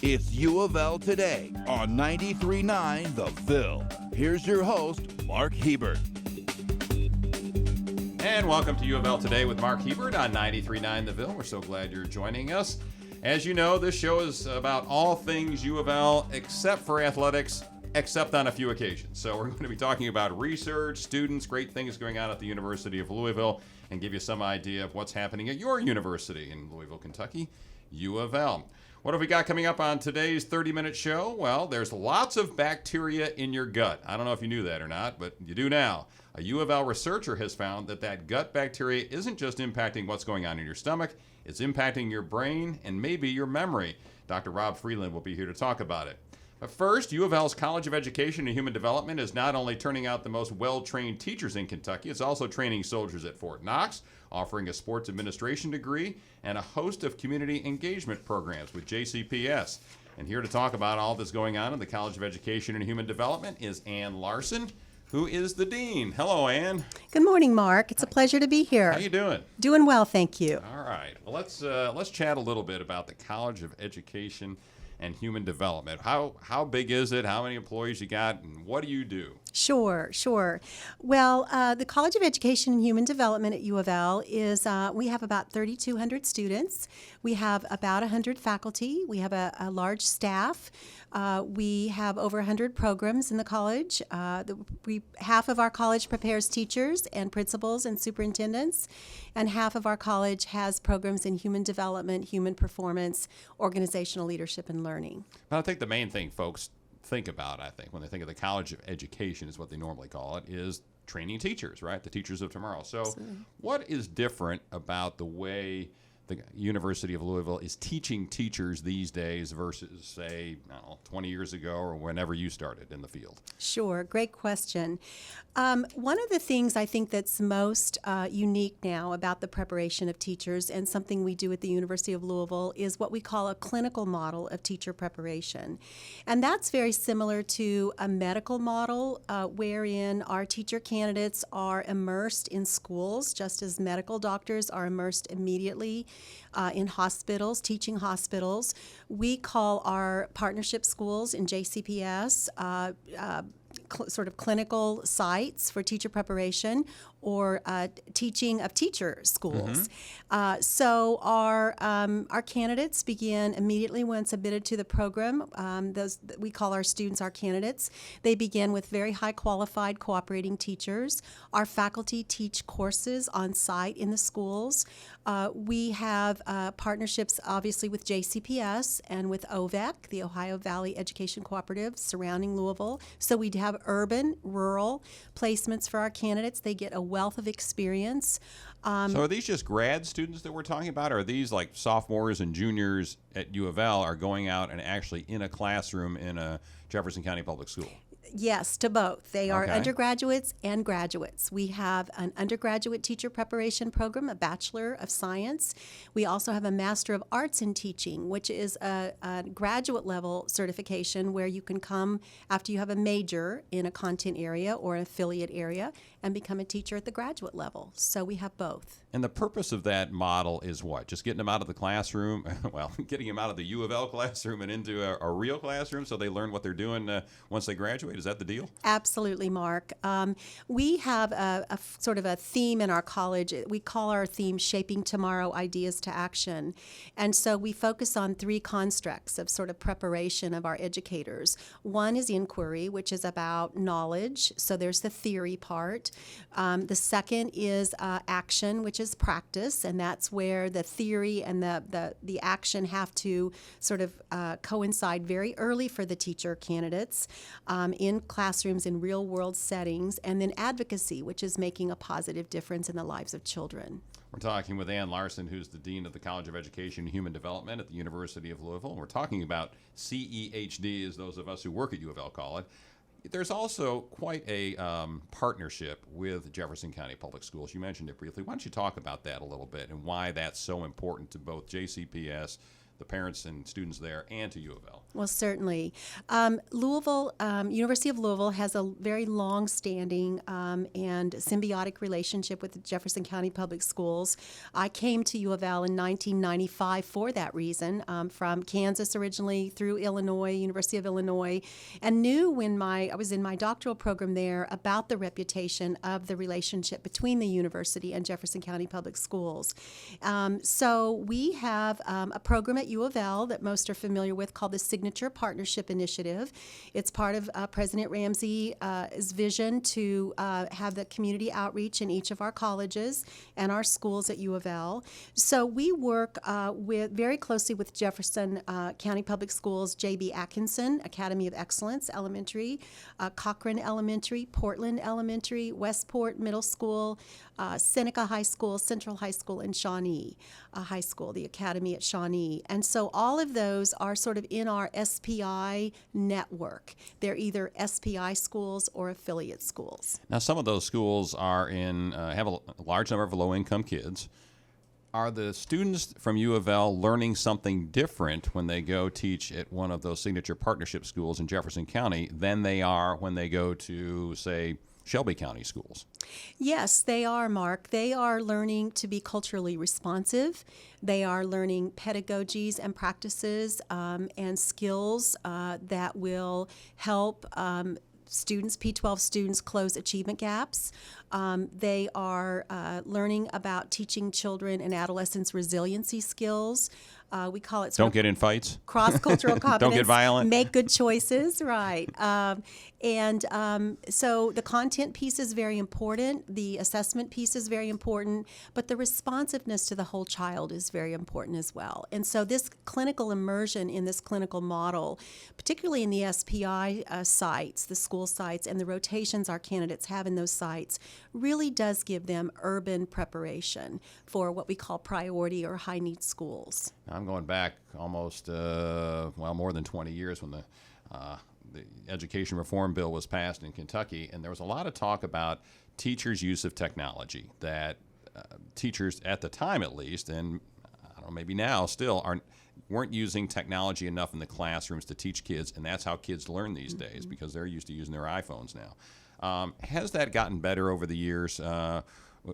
It's U of L Today on 93.9 The Ville. Here's your host, Mark Hebert. And welcome to U of L Today with Mark Hebert on 93.9 The Ville. We're so glad you're joining us. As you know, this show is about all things U of L except for athletics, except on a few occasions. So we're going to be talking about research, students, great things going on at the University of Louisville, and give you some idea of what's happening at your university in Louisville, Kentucky, U of L. What have we got coming up on today's 30-minute show? Well, there's lots of bacteria in your gut. I don't know if you knew that or not, but you do now. A U of L researcher has found that gut bacteria isn't just impacting what's going on in your stomach, it's impacting your brain and maybe your memory. Dr. Rob Friedland will be here to talk about it. But first, U of L's College of Education and Human Development is not only turning out the most well-trained teachers in Kentucky, it's also training soldiers at Fort Knox, offering a sports administration degree, and a host of community engagement programs with JCPS. And here to talk about all that's going on in the College of Education and Human Development is Ann Larson, who is the dean. Hello, Ann. Good morning, Mark. It's a pleasure to be here. How you doing? Doing well, thank you. All right. Well, let's chat a little bit about the College of Education and Human Development. How big is it? How many employees you got? And what do you do? Sure. Well, the College of Education and Human Development at U of L is, we have about 3,200 students. We have about 100 faculty. We have a large staff. We have over 100 programs in the college. Half of our college prepares teachers and principals and superintendents, and half of our college has programs in human development, human performance, organizational leadership, and learning. But I think the main thing folks think about, when they think of the College of Education, is what they normally call it, is training teachers, right? The teachers of tomorrow. So Absolutely. What is different about the way the University of Louisville is teaching teachers these days versus, say, 20 years ago or whenever you started in the field? Sure, great question. One of the things I think that's most unique now about the preparation of teachers, and something we do at the University of Louisville, is what we call a clinical model of teacher preparation. And that's very similar to a medical model wherein our teacher candidates are immersed in schools, just as medical doctors are immersed immediately in hospitals, teaching hospitals. We call our partnership schools in JCPS sort of clinical sites for teacher preparation, or teaching of teacher schools. So our candidates begin immediately when submitted to the program. We call our students our candidates. They begin with very high qualified cooperating teachers. Our faculty teach courses on site in the schools. We have partnerships obviously with JCPS and with OVEC, the Ohio Valley Education Cooperative surrounding Louisville. So we have urban, rural placements for our candidates. They get a wealth of experience. So are these just grad students that we're talking about, or are these like sophomores and juniors at U of L are going out and actually in a classroom in a Jefferson County public school? Yes, to both. They are Okay. undergraduates and graduates. We have an undergraduate teacher preparation program, a Bachelor of Science. We also have a Master of Arts in Teaching, which is a graduate level certification where you can come after you have a major in a content area or an affiliate area and become a teacher at the graduate level. So we have both. And the purpose of that model is what? Just getting them out of the classroom, getting them out of the U of L classroom and into a real classroom so they learn what they're doing once they graduate? Is that the deal? Absolutely, Mark. We have a sort of a theme in our college. We call our theme Shaping Tomorrow, Ideas to Action. And so we focus on three constructs of sort of preparation of our educators. One is inquiry, which is about knowledge. So there's the theory part. The second is action, which is practice, and that's where the theory and the action have to sort of coincide very early for the teacher candidates in classrooms in real world settings. And then advocacy, which is making a positive difference in the lives of children. We're talking with Ann Larson, who's the Dean of the College of Education and Human Development at the University of Louisville. We're talking about CEHD, as those of us who work at U of L call it. There's also quite a partnership with Jefferson County Public Schools. You mentioned it briefly. Why don't you talk about that a little bit and why that's so important to both JCPS, the parents and students there and to U of L? Well, certainly. Louisville, University of Louisville has a very long-standing and symbiotic relationship with the Jefferson County Public Schools. I came to U of L in 1995 for that reason, from Kansas originally through Illinois, University of Illinois, and knew when I was in my doctoral program there about the reputation of the relationship between the university and Jefferson County Public Schools. So we have a program at U of L that most are familiar with called the Signature Partnership Initiative. It's part of President Ramsey's vision to have the community outreach in each of our colleges and our schools at U of L. So we work very closely with Jefferson County Public Schools, J.B. Atkinson Academy of Excellence Elementary, Cochran Elementary, Portland Elementary, Westport Middle School, Seneca High School, Central High School, and Shawnee High School, the Academy at Shawnee. And so all of those are sort of in our SPI network. They're either SPI schools or affiliate schools. Now, some of those schools are have a large number of low-income kids. Are the students from U of L learning something different when they go teach at one of those signature partnership schools in Jefferson County than they are when they go to, say, Shelby County schools? Yes, they are, Mark. They are learning to be culturally responsive. They are learning pedagogies and practices and skills that will help students, P-12 students, close achievement gaps. They are learning about teaching children and adolescents resiliency skills. We call it don't get in fights. Cross-cultural competence. Don't get violent. Make good choices, right. So the content piece is very important. The assessment piece is very important. But the responsiveness to the whole child is very important as well. And so this clinical immersion in this clinical model, particularly in the SPI sites, the school sites, and the rotations our candidates have in those sites, really does give them urban preparation for what we call priority or high-need schools. I'm going back almost, more than 20 years when the Education Reform Bill was passed in Kentucky, and there was a lot of talk about teachers' use of technology, that teachers at the time at least, and I don't know, maybe now still, weren't using technology enough in the classrooms to teach kids, and that's how kids learn these days because they're used to using their iPhones now. Has that gotten better over the years?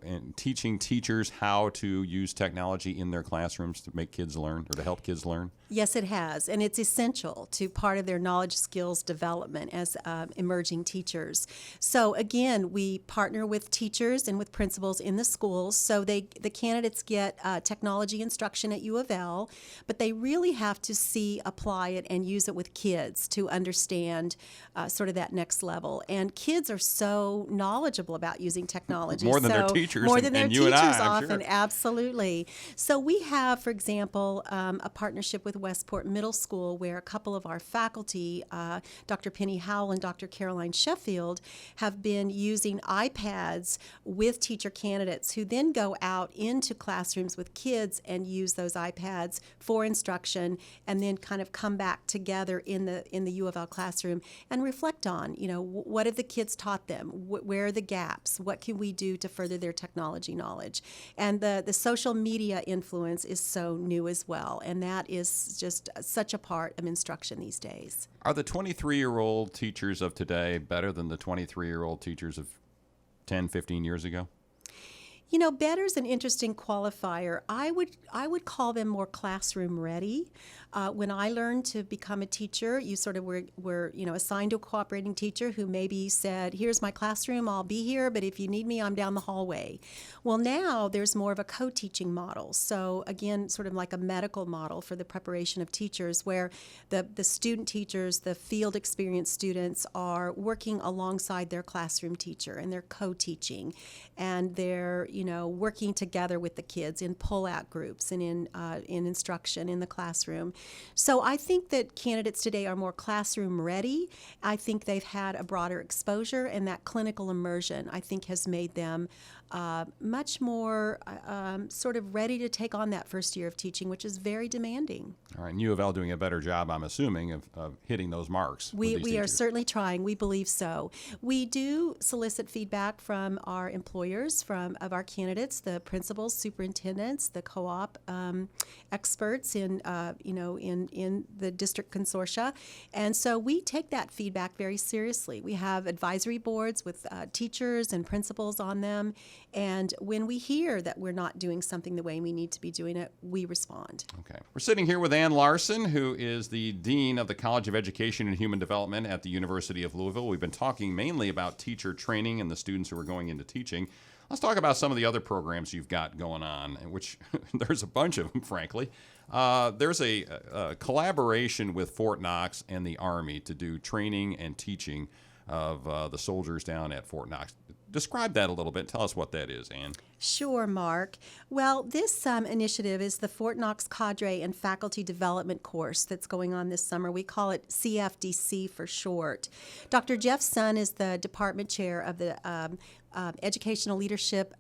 And teaching teachers how to use technology in their classrooms to make kids learn or to help kids learn? Yes, it has, and it's essential to part of their knowledge skills development as emerging teachers. So again, we partner with teachers and with principals in the schools, so the candidates get technology instruction at U of L, but they really have to apply it and use it with kids to understand sort of that next level. And kids are so knowledgeable about using technology. More than their teachers, more than their and you teachers and I, I'm often, sure. Absolutely. So we have, for example, a partnership with Westport Middle School where a couple of our faculty, Dr. Penny Howell and Dr. Caroline Sheffield, have been using iPads with teacher candidates who then go out into classrooms with kids and use those iPads for instruction and then kind of come back together in the U of L classroom and reflect on, what have the kids taught them? Where are the gaps? What can we do to further their technology knowledge? And the social media influence is so new as well, and that is just such a part of instruction these days. Are the 23-year-old teachers of today better than the 23-year-old teachers of 10, 15 years ago? Better is an interesting qualifier. I would call them more classroom ready. When I learned to become a teacher, you sort of were assigned to a cooperating teacher who maybe said, here's my classroom, I'll be here, but if you need me, I'm down the hallway. Well, now there's more of a co-teaching model. So again, sort of like a medical model for the preparation of teachers where the student teachers, the field experienced students are working alongside their classroom teacher and they're co-teaching and they're working together with the kids in pull-out groups and in instruction in the classroom. So I think that candidates today are more classroom ready. I think they've had a broader exposure, and that clinical immersion, I think, has made them much more sort of ready to take on that first year of teaching, which is very demanding. All right, and U of L doing a better job, I'm assuming, of hitting those marks. We are teachers. certainly trying. We believe so. We do solicit feedback from our employers, of our candidates, the principals, superintendents, the co-op experts in the district consortia, and so we take that feedback very seriously. We have advisory boards with teachers and principals on them, and when we hear that we're not doing something the way we need to be doing it, we respond. Okay. We're sitting here with Ann Larson, who is the Dean of the College of Education and Human Development at the University of Louisville. We've been talking mainly about teacher training and the students who are going into teaching. Let's talk about some of the other programs you've got going on, which there's a bunch of them, frankly. There's a collaboration with Fort Knox and the Army to do training and teaching of the soldiers down at Fort Knox. Describe that a little bit. Tell us what that is, Ann. Sure, Mark. Well, this initiative is the Fort Knox Cadre and Faculty Development course that's going on this summer. We call it CFDC for short. Dr. Jeff Sun is the department chair of the Educational Leadership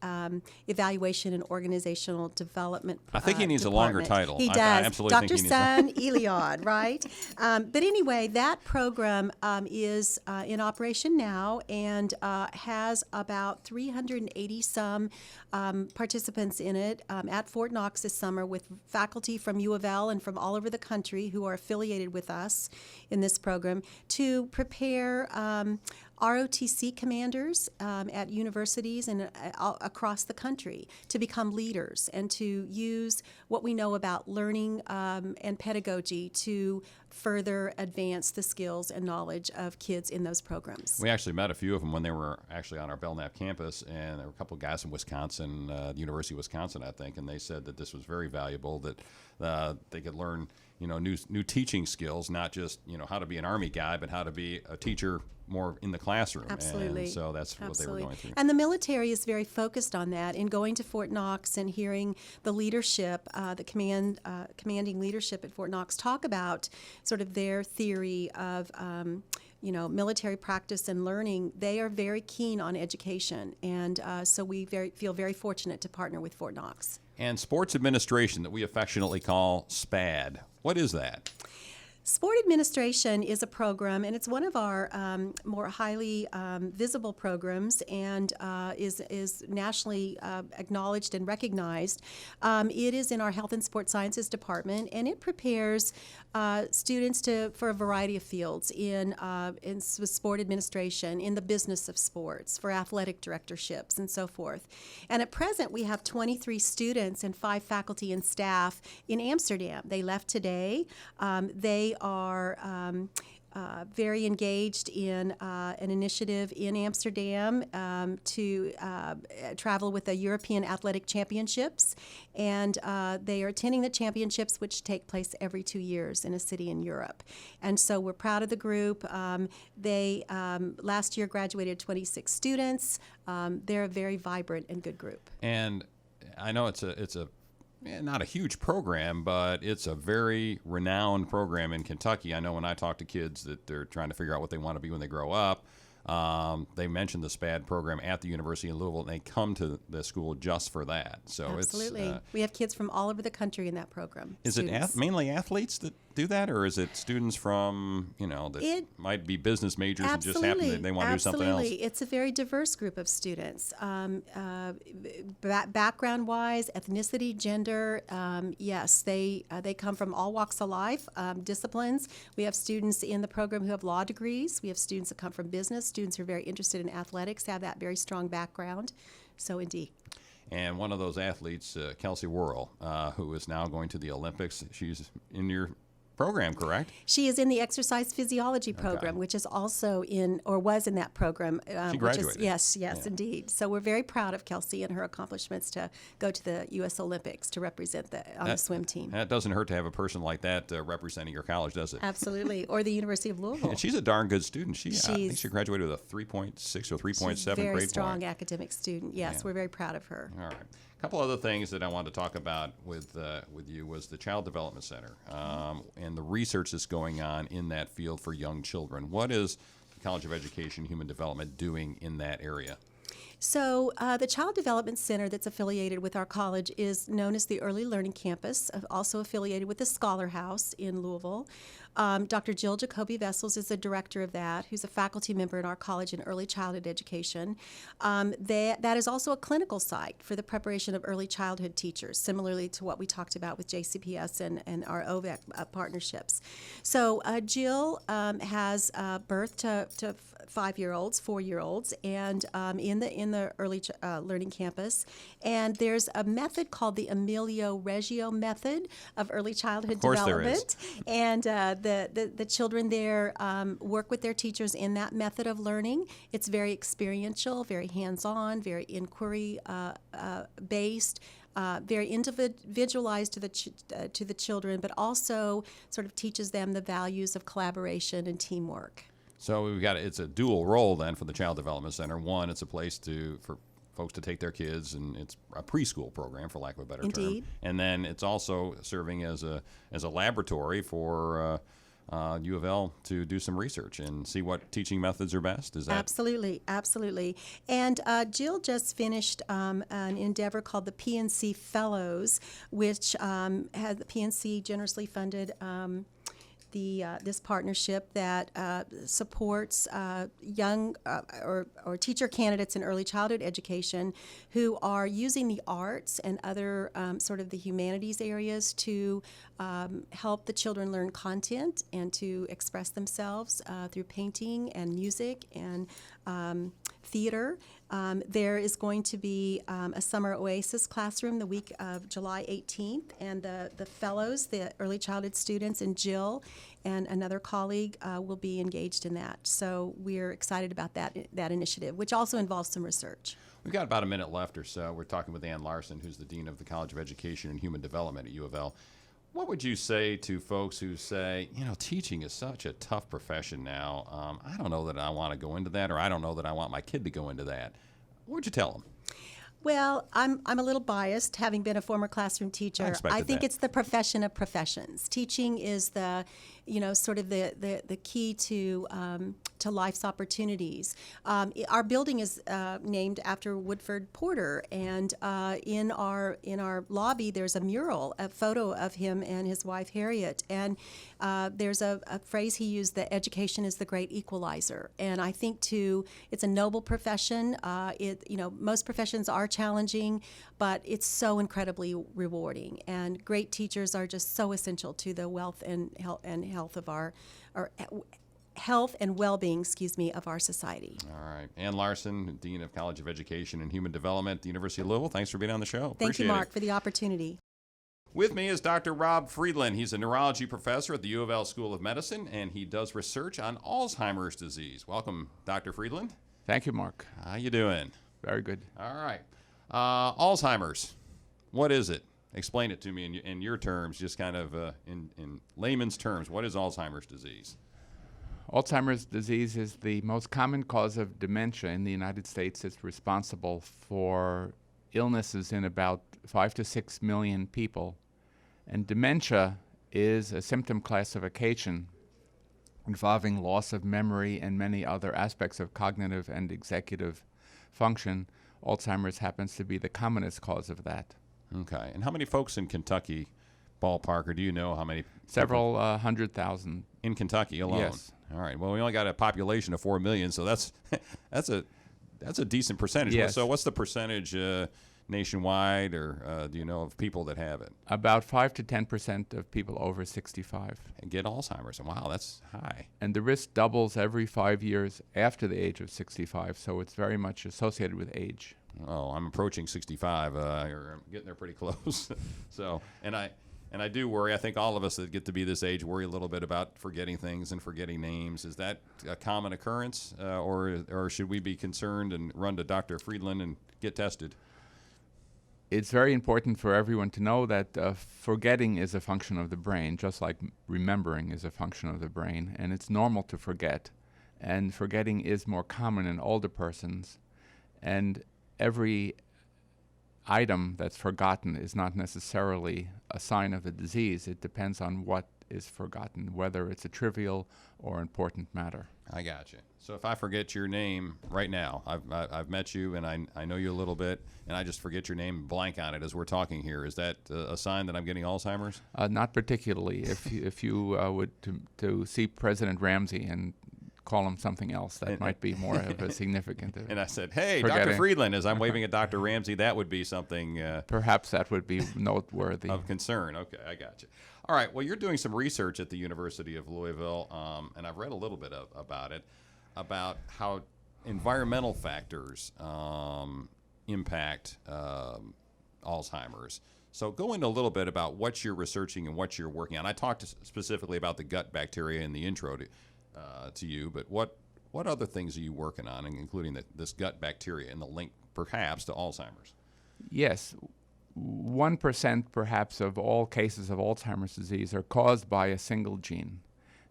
Evaluation and Organizational Development I think he needs a longer title. He does. I absolutely Dr. think he needs Sun Eliod, right? But anyway, that program is in operation now and has about 380 some participants in it at Fort Knox this summer, with faculty from U of L and from all over the country who are affiliated with us in this program to prepare ROTC commanders at universities and across the country to become leaders and to use what we know about learning and pedagogy to further advance the skills and knowledge of kids in those programs. We actually met a few of them when they were actually on our Belknap campus, and there were a couple of guys from Wisconsin, the University of Wisconsin, I think, and they said that this was very valuable, that they could learn, new teaching skills, not just, how to be an Army guy, but how to be a teacher more in the classroom. Absolutely. And so that's what they were going through. And the military is very focused on that. In going to Fort Knox and hearing the leadership, the commanding leadership at Fort Knox talk about sort of their theory of military practice and learning, they are very keen on education. And so we feel very fortunate to partner with Fort Knox. And sports administration, that we affectionately call SPAD. What is that? Sport administration is a program, and it's one of our more highly visible programs, and is nationally acknowledged and recognized. It is in our Health and Sports Sciences department, and it prepares students for a variety of fields in sport administration, in the business of sports, for athletic directorships, and so forth. And at present, we have 23 students and 5 faculty and staff in Amsterdam. They left today. They are very engaged in an initiative in Amsterdam to travel with the European Athletic Championships, and they are attending the championships, which take place every 2 years in a city in Europe. And so we're proud of the group. They last year graduated 26 students. They're a very vibrant and good group. And I know it's a not a huge program, but it's a very renowned program in Kentucky. I know when I talk to kids that they're trying to figure out what they want to be when they grow up, they mention the SPAD program at the University of Louisville, and they come to the school just for that. So absolutely. We have kids from all over the country in that program. Is it mainly athletes that do that, or is it students from, that might be business majors and just happen that they want to do something else? Absolutely. It's a very diverse group of students. Background-wise, ethnicity, gender, yes, they come from all walks of life, disciplines. We have students in the program who have law degrees. We have students that come from business, students who are very interested in athletics, have that very strong background. So indeed. And one of those athletes, Kelsey Worrell, who is now going to the Olympics, she's in your program, correct? She is in the exercise physiology program, which is also was in that program. She graduated. Yes, indeed. So we're very proud of Kelsey and her accomplishments to go to the U.S. Olympics to represent on the swim team. That doesn't hurt to have a person like that representing your college, does it? Absolutely. Or the University of Louisville. And she's a darn good student. I think she graduated with a 3.6 or 3.7 grade point. Very strong academic student. Yes, we're very proud of her. All right. A couple other things that I wanted to talk about with you was the Child Development Center and the research that's going on in that field for young children. What is the College of Education Human Development doing in that area? So the Child Development Center that's affiliated with our college is known as the Early Learning Campus, also affiliated with the Scholar House in Louisville. Dr. Jill Jacoby Vessels is the director of that, who's a faculty member in our college in early childhood education. That is also a clinical site for the preparation of early childhood teachers, similarly to what we talked about with JCPS and our OVEC partnerships. So Jill has birth to 5-year-olds, 4-year-olds, and in the early learning campus. And there's a method called the Emilio Reggio method of early childhood development. And the children there work with their teachers in that method of learning. It's very experiential, very hands-on, very inquiry based. Very individualized to the children, but also sort of teaches them the values of collaboration and teamwork. So it's a dual role then for the Child Development Center. One, it's a place for folks to take their kids, and it's a preschool program, for lack of a better Indeed. term. And then it's also serving as a laboratory for UofL to do some research and see what teaching methods are best. Is that Absolutely. And Jill just finished an endeavor called the PNC Fellows, which had the PNC generously funded this partnership that supports young or teacher candidates in early childhood education who are using the arts and other sort of the humanities areas to help the children learn content and to express themselves through painting and music and theater. There is going to be a summer oasis classroom the week of July 18th, and the fellows, the early childhood students, and Jill and another colleague will be engaged in that. So we're excited about that initiative, which also involves some research. We've got about a minute left or so. We're talking with Ann Larson, who's the Dean of the College of Education and Human Development at UofL. What would you say to folks who say, teaching is such a tough profession now. I don't know that I want to go into that, or I don't know that I want my kid to go into that. What would you tell them? Well, I'm a little biased, having been a former classroom teacher. I think it's the profession of professions. Teaching is the key to life's opportunities. Our building is named after Woodford Porter, and in our lobby there's a mural, a photo of him and his wife Harriet, and there's a phrase he used that education is the great equalizer. And I think it's a noble profession. Most professions are challenging, but it's so incredibly rewarding. And great teachers are just so essential to the wealth and health of our health and well-being, of our society. All right. Ann Larson, Dean of College of Education and Human Development at the University of Louisville. Thanks for being on the show. Thank you, Mark, for the opportunity. With me is Dr. Rob Friedland. He's a neurology professor at the UofL School of Medicine, and he does research on Alzheimer's disease. Welcome, Dr. Friedland. Thank you, Mark. How you doing? Very good. All right. Alzheimer's, what is it? Explain it to me in your terms, just kind of in layman's terms. What is Alzheimer's disease? Alzheimer's disease is the most common cause of dementia in the United States. It's responsible for illnesses in about 5 to 6 million people. And dementia is a symptom classification involving loss of memory and many other aspects of cognitive and executive function. Alzheimer's happens to be the commonest cause of that. Okay. And how many folks in Kentucky, ballpark, or do you know how many? Several 100,000. In Kentucky alone? Yes. All right. Well, we only got a population of 4 million, so that's a decent percentage. Yes. So what's the percentage nationwide, or do you know of people that have it? About 5 to 10% of people over 65. And get Alzheimer's. Wow, that's high. And the risk doubles every 5 years after the age of 65, so it's very much associated with age. Oh, I'm approaching 65, or I'm getting there pretty close. So, and I do worry. I think all of us that get to be this age worry a little bit about forgetting things and forgetting names. Is that a common occurrence, or should we be concerned and run to Dr. Friedland and get tested? It's very important for everyone to know that forgetting is a function of the brain, just like remembering is a function of the brain, and it's normal to forget. And forgetting is more common in older persons, and every item that's forgotten is not necessarily a sign of the disease. It depends on what is forgotten, whether it's a trivial or important matter. I got you. So if I forget your name right now, I've met you and I know you a little bit, and I just forget your name, blank on it as we're talking here, is that a sign that I'm getting Alzheimer's? Not particularly. If you would to see President Ramsey and call him something else, that might be more of a significant. And I said, hey, forgetting. Dr. Friedland, as I'm waving at Dr. Ramsey, that would be something Perhaps that would be noteworthy. of concern. Okay, I got you. All right, well, you're doing some research at the University of Louisville, and I've read a little bit about it, about how environmental factors impact Alzheimer's. So go into a little bit about what you're researching and what you're working on. I talked specifically about the gut bacteria in the intro to you, but what other things are you working on, including this gut bacteria and the link perhaps to Alzheimer's? Yes. 1% perhaps of all cases of Alzheimer's disease are caused by a single gene.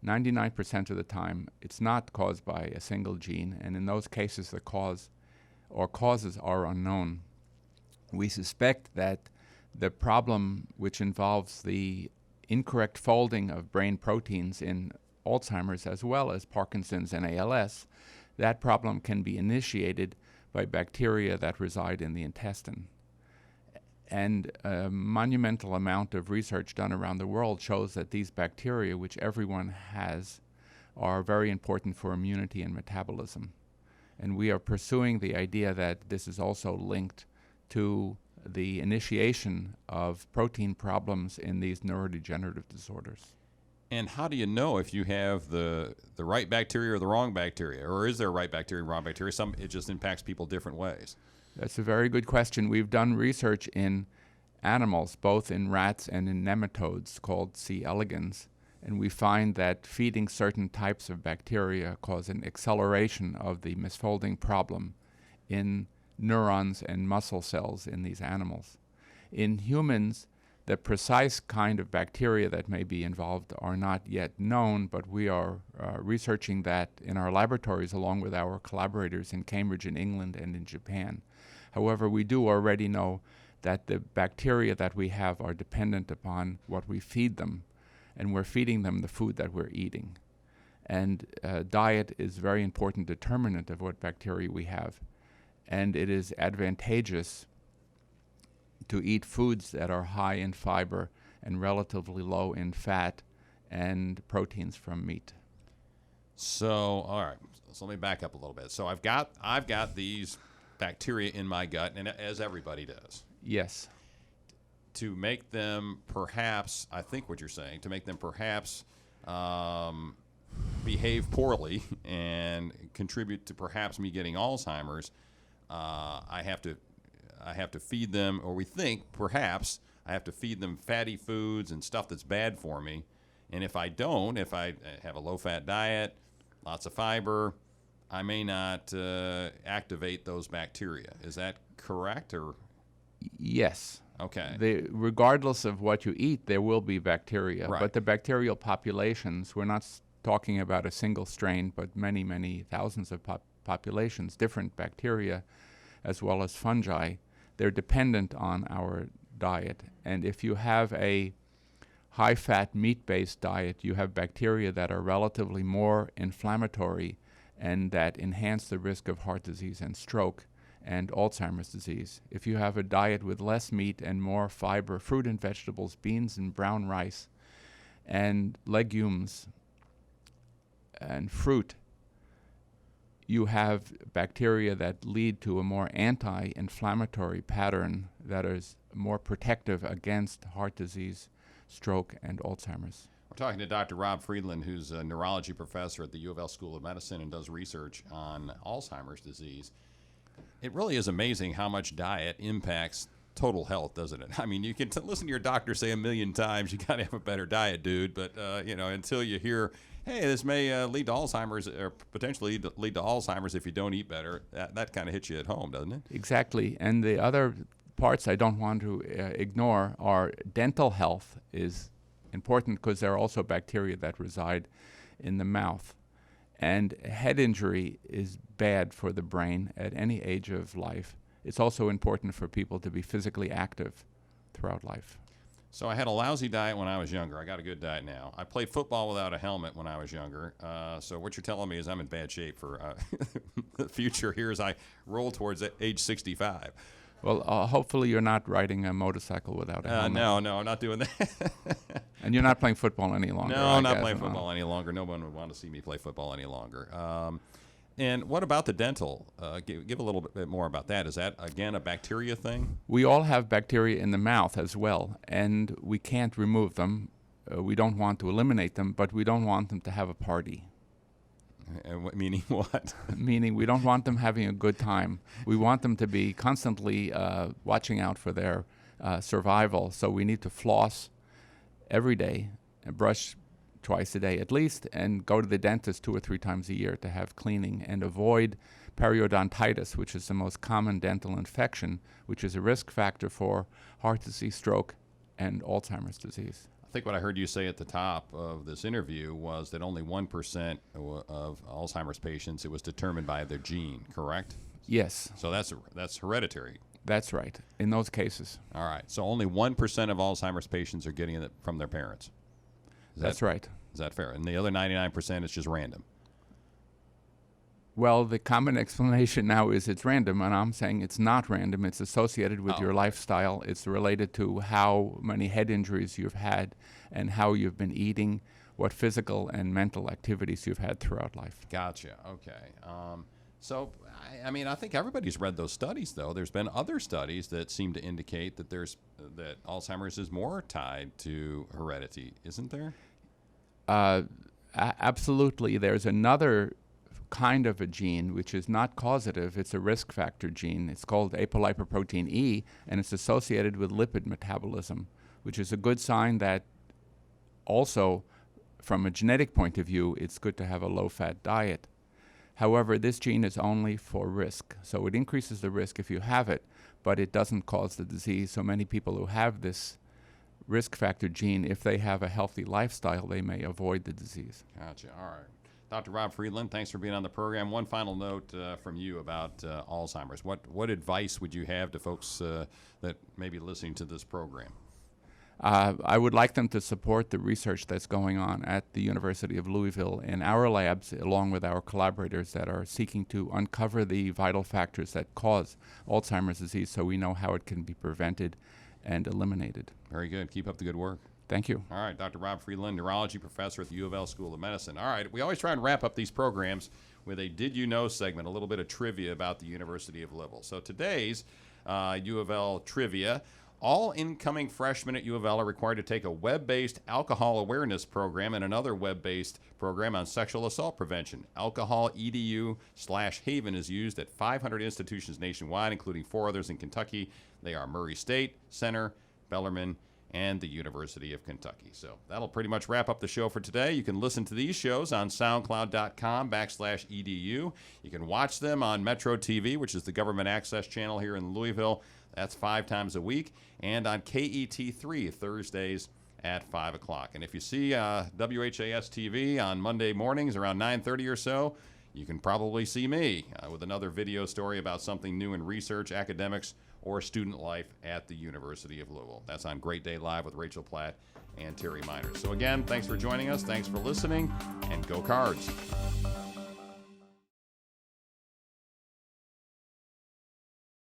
99% of the time, it's not caused by a single gene, and in those cases, the cause or causes are unknown. We suspect that the problem, which involves the incorrect folding of brain proteins in Alzheimer's as well as Parkinson's and ALS, that problem can be initiated by bacteria that reside in the intestine. And a monumental amount of research done around the world shows that these bacteria, which everyone has, are very important for immunity and metabolism. And we are pursuing the idea that this is also linked to the initiation of protein problems in these neurodegenerative disorders. And how do you know if you have the right bacteria or the wrong bacteria? Or is there a right bacteria and wrong bacteria? It just impacts people different ways. That's a very good question. We've done research in animals, both in rats and in nematodes called C. elegans, and we find that feeding certain types of bacteria cause an acceleration of the misfolding problem in neurons and muscle cells in these animals. In humans, the precise kind of bacteria that may be involved are not yet known, but we are researching that in our laboratories along with our collaborators in Cambridge in England and in Japan. However, we do already know that the bacteria that we have are dependent upon what we feed them, and we're feeding them the food that we're eating. And diet is a very important determinant of what bacteria we have. And it is advantageous to eat foods that are high in fiber and relatively low in fat and proteins from meat. So, all right. So let me back up a little bit. So I've got these bacteria in my gut, and as everybody does. Yes. To make them perhaps, I think what you're saying, to make them perhaps behave poorly and contribute to perhaps me getting Alzheimer's, I have to feed them, or we think perhaps I have to feed them fatty foods and stuff that's bad for me. And if I don't, if I have a low-fat diet, lots of fiber, I may not activate those bacteria. Is that correct? Or yes. Okay. Regardless of what you eat, there will be bacteria. Right. But the bacterial populations, we're not talking about a single strain, but many, many thousands of populations, different bacteria, as well as fungi. They're dependent on our diet. And if you have a high-fat, meat-based diet, you have bacteria that are relatively more inflammatory and that enhance the risk of heart disease and stroke and Alzheimer's disease. If you have a diet with less meat and more fiber, fruit and vegetables, beans and brown rice, and legumes and fruit, you have bacteria that lead to a more anti-inflammatory pattern that is more protective against heart disease, stroke, and Alzheimer's. We're talking to Dr. Rob Friedland, who's a neurology professor at the UofL School of Medicine and does research on Alzheimer's disease. It really is amazing how much diet impacts total health, doesn't it? I mean, you can listen to your doctor say 1,000,000 times, you got to have a better diet, dude. But, until you hear, hey, this may lead to Alzheimer's or potentially lead to Alzheimer's if you don't eat better, that kind of hits you at home, doesn't it? Exactly. And the other parts I don't want to ignore are dental health is important because there are also bacteria that reside in the mouth. And head injury is bad for the brain at any age of life. It's also important for people to be physically active throughout life. So I had a lousy diet when I was younger. I got a good diet now. I played football without a helmet when I was younger. So what you're telling me is I'm in bad shape for the future here as I roll towards age 65. Well, hopefully you're not riding a motorcycle without a helmet. No, I'm not doing that. And you're not playing football any longer. No, I'm not playing football any longer. No one would want to see me play football any longer. And what about the dental? Give a little bit more about that. Is that, again, a bacteria thing? We all have bacteria in the mouth as well, and we can't remove them. We don't want to eliminate them, but we don't want them to have a party. Meaning what? Meaning we don't want them having a good time. We want them to be constantly watching out for their survival. So we need to floss every day and brush twice a day at least, and go to the dentist 2 or 3 times a year to have cleaning, and avoid periodontitis, which is the most common dental infection, which is a risk factor for heart disease, stroke, and Alzheimer's disease. I think what I heard you say at the top of this interview was that only 1% of Alzheimer's patients, it was determined by their gene, correct? Yes. So that's hereditary. That's right, in those cases. All right. So only 1% of Alzheimer's patients are getting it from their parents. That's right. Is that fair? And the other 99% is just random. Well, the common explanation now is it's random, and I'm saying it's not random. It's associated with your lifestyle. It's related to how many head injuries you've had and how you've been eating, what physical and mental activities you've had throughout life. Gotcha. Okay. So, I think everybody's read those studies, though. There's been other studies that seem to indicate that that Alzheimer's is more tied to heredity, isn't there? Absolutely. There's another kind of a gene which is not causative. It's a risk factor gene. It's called apolipoprotein E, and it's associated with lipid metabolism, which is a good sign that also, from a genetic point of view, it's good to have a low-fat diet. However, this gene is only for risk, so it increases the risk if you have it, but it doesn't cause the disease. So many people who have this risk factor gene, if they have a healthy lifestyle, they may avoid the disease. Gotcha. All right. Dr. Rob Friedland, thanks for being on the program. One final note from you about Alzheimer's. What advice would you have to folks that may be listening to this program? I would like them to support the research that's going on at the University of Louisville in our labs, along with our collaborators that are seeking to uncover the vital factors that cause Alzheimer's disease so we know how it can be prevented and eliminated. Very good. Keep up the good work. Thank you. All right, Dr. Rob Friedland, neurology professor at the UofL School of Medicine. All right, we always try and wrap up these programs with a Did You Know segment, a little bit of trivia about the University of Louisville. So today's UofL trivia, all incoming freshmen at UofL are required to take a web-based alcohol awareness program and another web-based program on sexual assault prevention. Alcohol EDU/Haven is used at 500 institutions nationwide, including 4 others in Kentucky. They are Murray State, Center, Bellarmine, and the University of Kentucky. So that'll pretty much wrap up the show for today. You can listen to these shows on soundcloud.com/EDU. You can watch them on Metro TV, which is the government access channel here in Louisville. That's 5 times a week. And on KET3 Thursdays at 5 o'clock. And if you see WHAS TV on Monday mornings around 9:30 or so, you can probably see me with another video story about something new in research, academics, or student life at the University of Louisville. That's on Great Day Live with Rachel Platt and Terry Miners. So again, thanks for joining us. Thanks for listening, and go Cards.